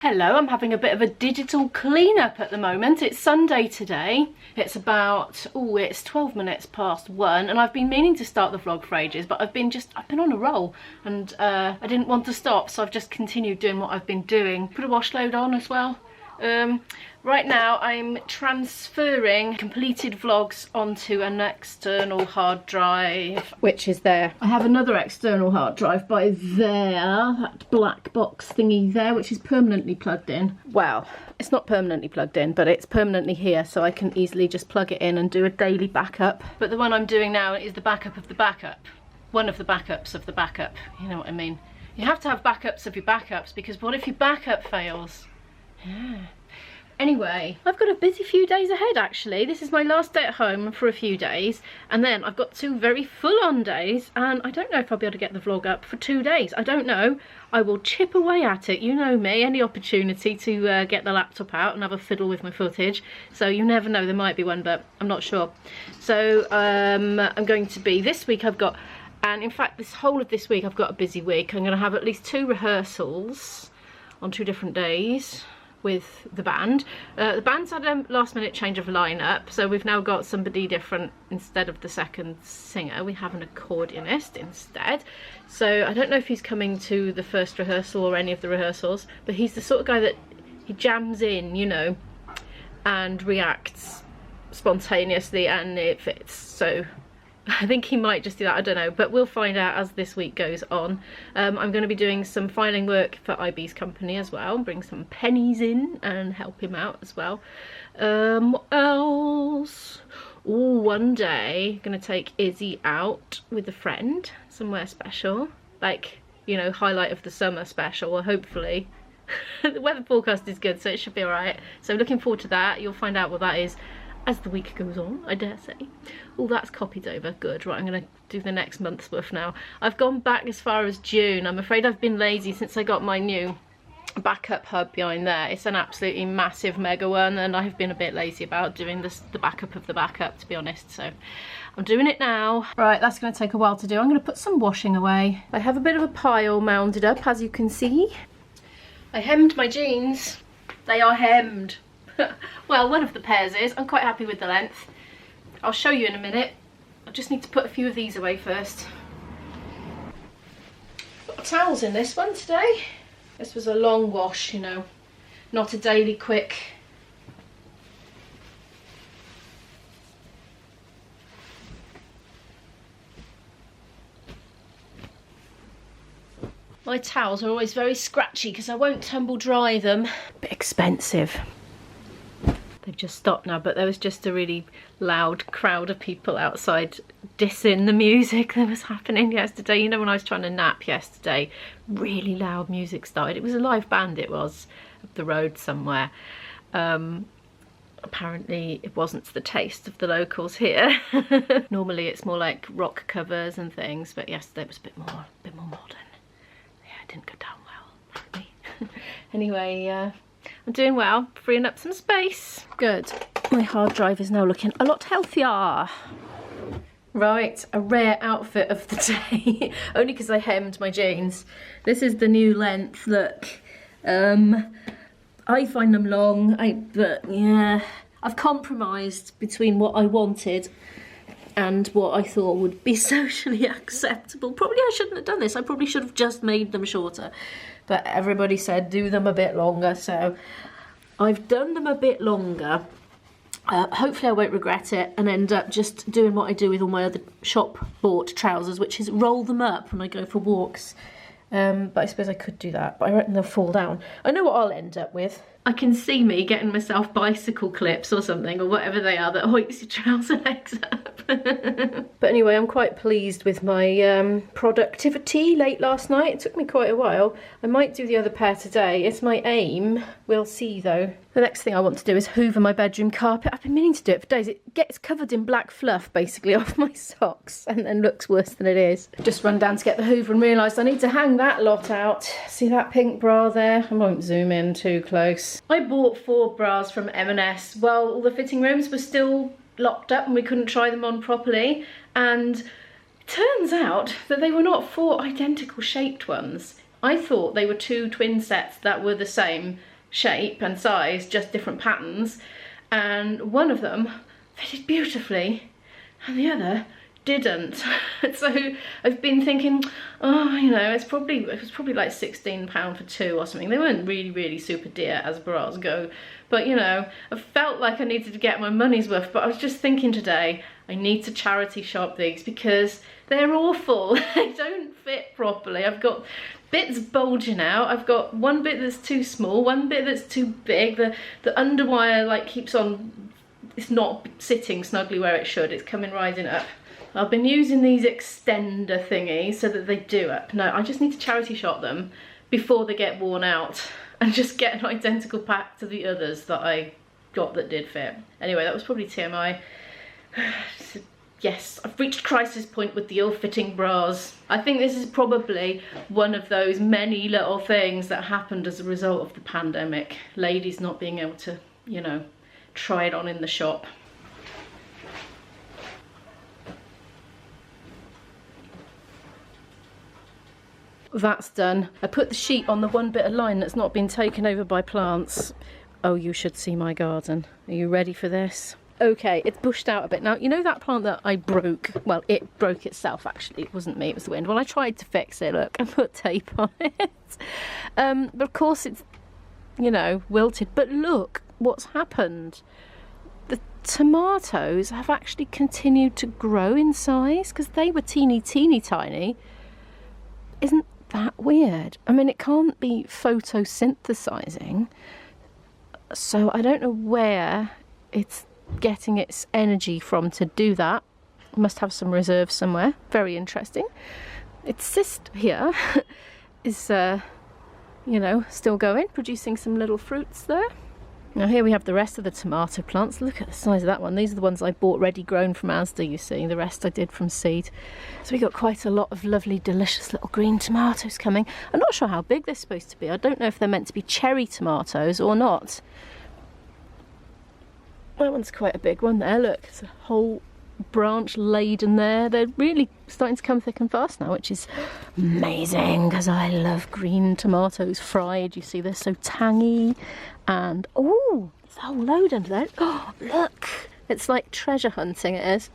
Hello, I'm having a bit of a digital cleanup at the moment. It's Sunday today. It's about, it's 12 minutes past 1 and I've been meaning to start the vlog for ages, but I've been on a roll and I didn't want to stop, so I've just continued doing what I've been doing. Put a wash load on as well. Right now I'm transferring completed vlogs onto an external hard drive, which is there. I have another external hard drive by there, that black box thingy there, which is permanently plugged in. Well, it's not permanently plugged in, but it's permanently here, so I can easily just plug it in and do a daily backup. But the one I'm doing now is the backup of the backup. One of the backups of the backup, you know what I mean? You have to have backups of your backups, because what if your backup fails? Yeah. Anyway, I've got a busy few days ahead actually. This is my last day at home for a few days, and then I've got 2 very full-on days, and I don't know if I'll be able to get the vlog up for 2 days. I don't know. I will chip away at it. You know me, any opportunity to get the laptop out and have a fiddle with my footage. So you never know, there might be one, but I'm not sure. So I'm going to be, this week I've got, and in fact this whole of this week I've got a busy week. I'm going to have at least 2 rehearsals on 2 different days with the band. The band's had a last minute change of lineup, so we've now got somebody different. Instead of the second singer, we have an accordionist instead. So I don't know if he's coming to the first rehearsal or any of the rehearsals, but he's the sort of guy that he jams in, you know, and reacts spontaneously, and it fits. So I think he might just do that, I don't know, but we'll find out as this week goes on. I'm going to be doing some filing work for IB's company as well, bring some pennies in and help him out as well. What else? One day, going to take Izzy out with a friend, somewhere special, like, you know, highlight of the summer special, or hopefully. The weather forecast is good, so it should be alright. So looking forward to that. You'll find out what that is as the week goes on, I dare say. All that's copied over, good. Right, I'm going to do the next month's worth now. I've gone back as far as June. I'm afraid I've been lazy since I got my new backup hub behind there. It's an absolutely massive mega one, and I've been a bit lazy about doing this, the backup of the backup, to be honest, so I'm doing it now. Right, that's going to take a while to do. I'm going to put some washing away. I have a bit of a pile mounded up, as you can see. I hemmed my jeans. They are hemmed. Well, one of the pairs is. I'm quite happy with the length. I'll show you in a minute. I just need to put a few of these away first. Got towels in this one today. This was a long wash, you know, not a daily quick. My towels are always very scratchy because I won't tumble dry them. Bit expensive. They've just stopped now, but there was just a really loud crowd of people outside dissing the music that was happening yesterday. You know, when I was trying to nap yesterday, really loud music started. It was a live band, it was, up the road somewhere. Apparently it wasn't to the taste of the locals here. Normally it's more like rock covers and things, but yesterday it was a bit more modern. Yeah, it didn't go down well for me. Anyway, I'm doing well, freeing up some space. Good. My hard drive is now looking a lot healthier. Right, a rare outfit of the day. Only because I hemmed my jeans. This is the new length, look. I find them long, but yeah. I've compromised between what I wanted and what I thought would be socially acceptable. Probably I shouldn't have done this. I probably should have just made them shorter. But everybody said do them a bit longer, so I've done them a bit longer. Hopefully I won't regret it and end up just doing what I do with all my other shop bought trousers, which is roll them up when I go for walks. But I suppose I could do that, but I reckon they'll fall down. I know what I'll end up with. I can see me getting myself bicycle clips or something, or whatever they are that hoiks your trouser legs up. But anyway, I'm quite pleased with my productivity late last night. It took me quite a while. I might do the other pair today. It's my aim. We'll see though. The next thing I want to do is hoover my bedroom carpet. I've been meaning to do it for days. It gets covered in black fluff basically off my socks and then looks worse than it is. Just run down to get the hoover and realised I need to hang that lot out. See that pink bra there? I won't zoom in too close. I bought 4 bras from M&S while all the fitting rooms were still locked up and we couldn't try them on properly, and it turns out that they were not 4 identical shaped ones. I thought they were 2 twin sets that were the same, shape and size, just different patterns, and one of them fitted beautifully and the other didn't. So I've been thinking, oh, you know, it was probably like £16 for 2 or something. They weren't really super dear as bras go, but you know, I felt like I needed to get my money's worth. But I was just thinking today, I need to charity shop these because they're awful. They don't fit properly. I've got bits bulging out. I've got one bit that's too small, one bit that's too big. The underwire like keeps on, it's not sitting snugly where it should. It's coming rising up. I've been using these extender thingies so that they do up. No, I just need to charity shop them before they get worn out and just get an identical pack to the others that I got that did fit. Anyway, that was probably TMI. Yes, I've reached crisis point with the ill-fitting bras. I think this is probably one of those many little things that happened as a result of the pandemic. Ladies not being able to, you know, try it on in the shop. That's done. I put the sheet on the one bit of line that's not been taken over by plants. Oh, you should see my garden. Are you ready for this? Okay, it's bushed out a bit. Now, you know that plant that I broke? Well, it broke itself, actually. It wasn't me, it was the wind. Well, I tried to fix it, look, and put tape on it. But of course it's, you know, wilted. But look what's happened. The tomatoes have actually continued to grow in size because they were teeny tiny. Isn't that weird? I mean, it can't be photosynthesizing, so I don't know where it's getting its energy from to do that. It must have some reserve somewhere. Very interesting. Its cyst here is, you know, still going, producing some little fruits there. Now here we have the rest of the tomato plants. Look at the size of that one. These are the ones I bought ready grown from Asda, you see. The rest I did from seed. So we got quite a lot of lovely, delicious little green tomatoes coming. I'm not sure how big they're supposed to be. I don't know if they're meant to be cherry tomatoes or not. That one's quite a big one there, look. It's a whole branch laden there. They're really starting to come thick and fast now, which is amazing because I love green tomatoes fried. You see, they're so tangy. And oh, there's a whole load under there. Oh, look, it's like treasure hunting, it is,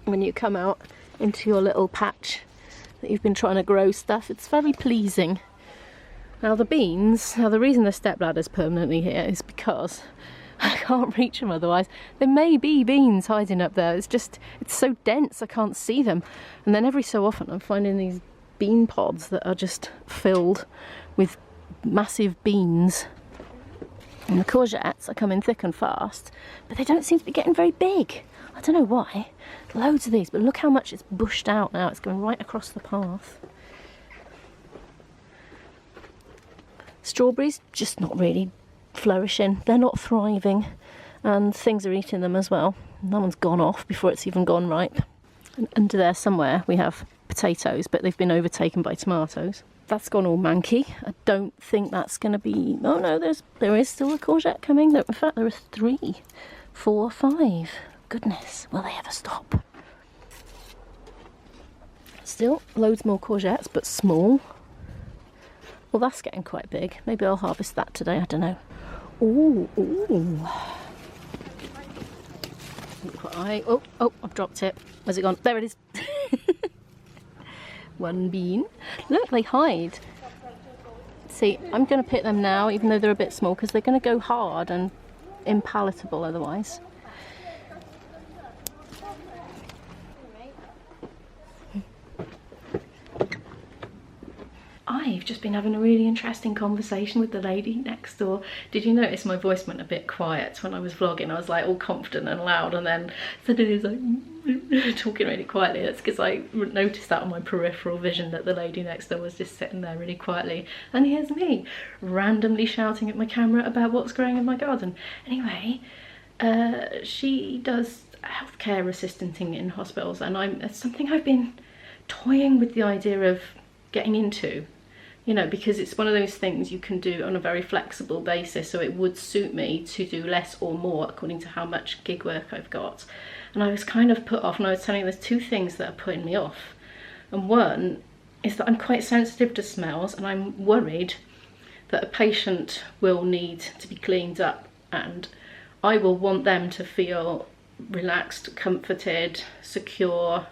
when you come out into your little patch that you've been trying to grow stuff. It's very pleasing. Now the beans, now the reason the stepladder's permanently here is because I can't reach them otherwise. There may be beans hiding up there. It's just, it's so dense I can't see them. And then every so often I'm finding these bean pods that are just filled with massive beans. And the courgettes are coming thick and fast, but they don't seem to be getting very big. I don't know why. Loads of these, but look how much it's bushed out now. It's going right across the path. Strawberries, just not really flourishing. They're not thriving, and things are eating them as well. That one's gone off before it's even gone ripe. And under there somewhere we have potatoes, but they've been overtaken by tomatoes. That's gone all manky. I don't think that's going to be... Oh no, there is still a courgette coming. In fact, there are 3, 4, 5. Goodness, will they ever stop? Still loads more courgettes, but small. Well, that's getting quite big. Maybe I'll harvest that today, I don't know. Ooh. Oh, I've dropped it. Where's it gone? There it is. One bean. Look, they hide. See, I'm going to pick them now, even though they're a bit small, because they're going to go hard and impalatable otherwise. I've just been having a really interesting conversation with the lady next door. Did you notice my voice went a bit quiet when I was vlogging? I was like all confident and loud, and then suddenly it was like talking really quietly. That's because I noticed that on my peripheral vision, that the lady next door was just sitting there really quietly. And here's me randomly shouting at my camera about what's growing in my garden. Anyway, she does healthcare assistanting in hospitals, and it's something I've been toying with the idea of getting into. You know, because it's one of those things you can do on a very flexible basis, so it would suit me to do less or more according to how much gig work I've got. And I was kind of put off, and I was telling you there's 2 things that are putting me off. And one is that I'm quite sensitive to smells, and I'm worried that a patient will need to be cleaned up, and I will want them to feel relaxed, comforted, secure,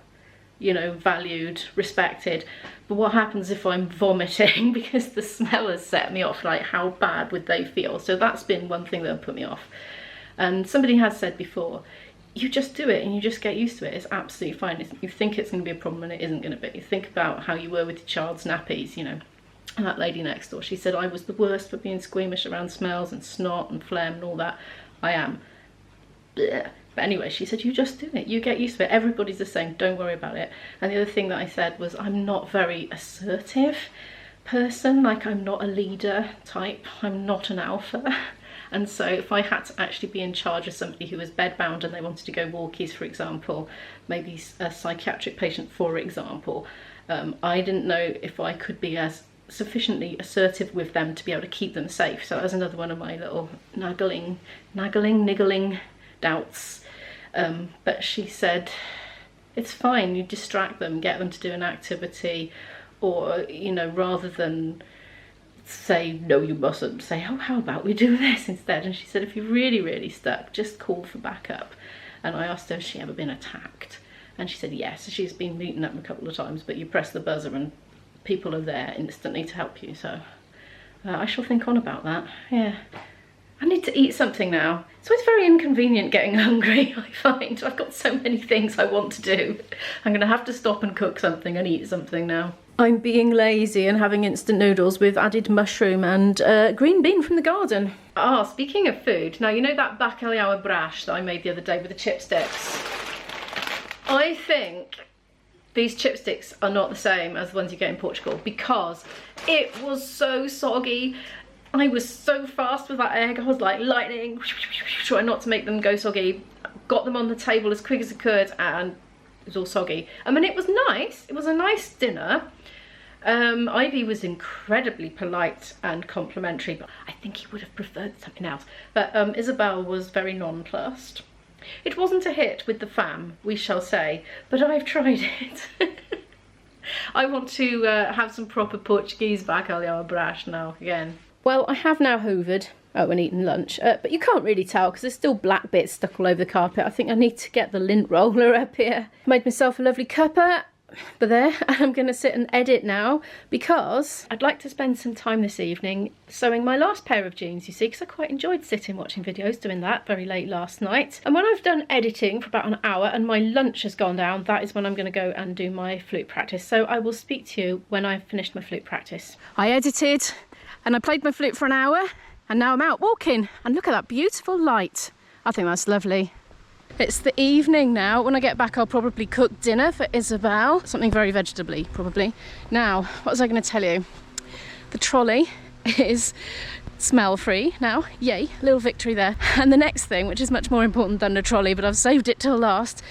you know, valued, respected. But what happens if I'm vomiting because the smell has set me off? Like, how bad would they feel? So that's been one thing that put me off. And somebody has said before, you just do it and you just get used to it. It's absolutely fine. You think it's going to be a problem and it isn't going to be. You think about how you were with your child's nappies, you know. And that lady next door, she said I was the worst for being squeamish around smells and snot and phlegm and all that. I am. Blech. But anyway, she said, you just do it. You get used to it. Everybody's the same. Don't worry about it. And the other thing that I said was, I'm not very assertive person. Like, I'm not a leader type. I'm not an alpha. And so if I had to actually be in charge of somebody who was bedbound and they wanted to go walkies, for example, maybe a psychiatric patient, for example, I didn't know if I could be as sufficiently assertive with them to be able to keep them safe. So that was another one of my little niggling doubts. But she said, it's fine, you distract them, get them to do an activity, or, you know, rather than say, no, you mustn't, say, oh, how about we do this instead? And she said, if you're really, really stuck, just call for backup. And I asked her, has she ever been attacked? And she said, yes, she's been beaten up a couple of times, but you press the buzzer and people are there instantly to help you. So I shall think on about that. Yeah. I need to eat something now. So it's very inconvenient getting hungry, I find. I've got so many things I want to do. I'm going to have to stop and cook something and eat something now. I'm being lazy and having instant noodles with added mushroom and green bean from the garden. Ah, speaking of food, now you know that bacalhau brash that I made the other day with the chipsticks? I think these chipsticks are not the same as the ones you get in Portugal because it was so soggy. I was so fast with that egg, I was like lightning, trying not to make them go soggy. Got them on the table as quick as I could and it was all soggy. I mean, it was nice, it was a nice dinner. Ivy was incredibly polite and complimentary, but I think he would have preferred something else. But Isabel was very nonplussed. It wasn't a hit with the fam, we shall say, but I've tried it. I want to have some proper Portuguese bacalhau brash now again. Well, I have now hoovered and eaten lunch, but you can't really tell because there's still black bits stuck all over the carpet. I think I need to get the lint roller up here. Made myself a lovely cuppa, but there, I'm going to sit and edit now because I'd like to spend some time this evening sewing my last pair of jeans, you see, because I quite enjoyed sitting watching videos, doing that very late last night. And when I've done editing for about an hour and my lunch has gone down, that is when I'm going to go and do my flute practice. So I will speak to you when I've finished my flute practice. I edited and I played my flute for an hour and now I'm out walking and look at that beautiful light. I think that's lovely. It's the evening now. When I get back, I'll probably cook dinner for Isabel. Something very vegetably, probably. Now, what was I going to tell you? The trolley is smell-free now. Yay, little victory there. And the next thing, which is much more important than the trolley, but I've saved it till last,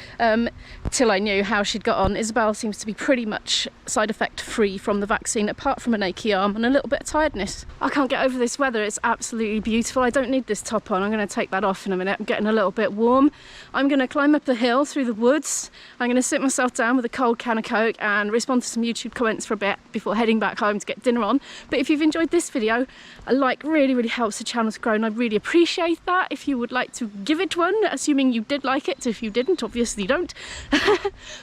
till I knew how she'd got on. Isabel seems to be pretty much side effect free from the vaccine, apart from an achy arm and a little bit of tiredness. I can't get over this weather. It's absolutely beautiful. I don't need this top on. I'm going to take that off in a minute. I'm getting a little bit warm. I'm going to climb up the hill through the woods. I'm going to sit myself down with a cold can of Coke and respond to some YouTube comments for a bit before heading back home to get dinner on. But if you've enjoyed this video, a like really helps the channel to grow and I really appreciate that. If you would like to give it one, assuming you did like it. If you didn't, obviously you don't.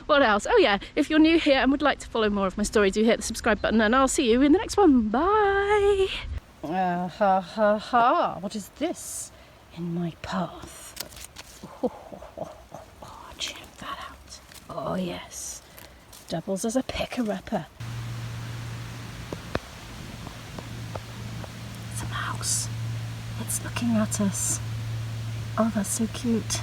What else? Oh yeah, if you're new here and would like to follow more of my story, do hit the subscribe button and I'll see you in the next one. Bye. What is this in my path? Check that out. Oh yes, doubles as a picker-upper. It's looking at us. Oh, that's so cute.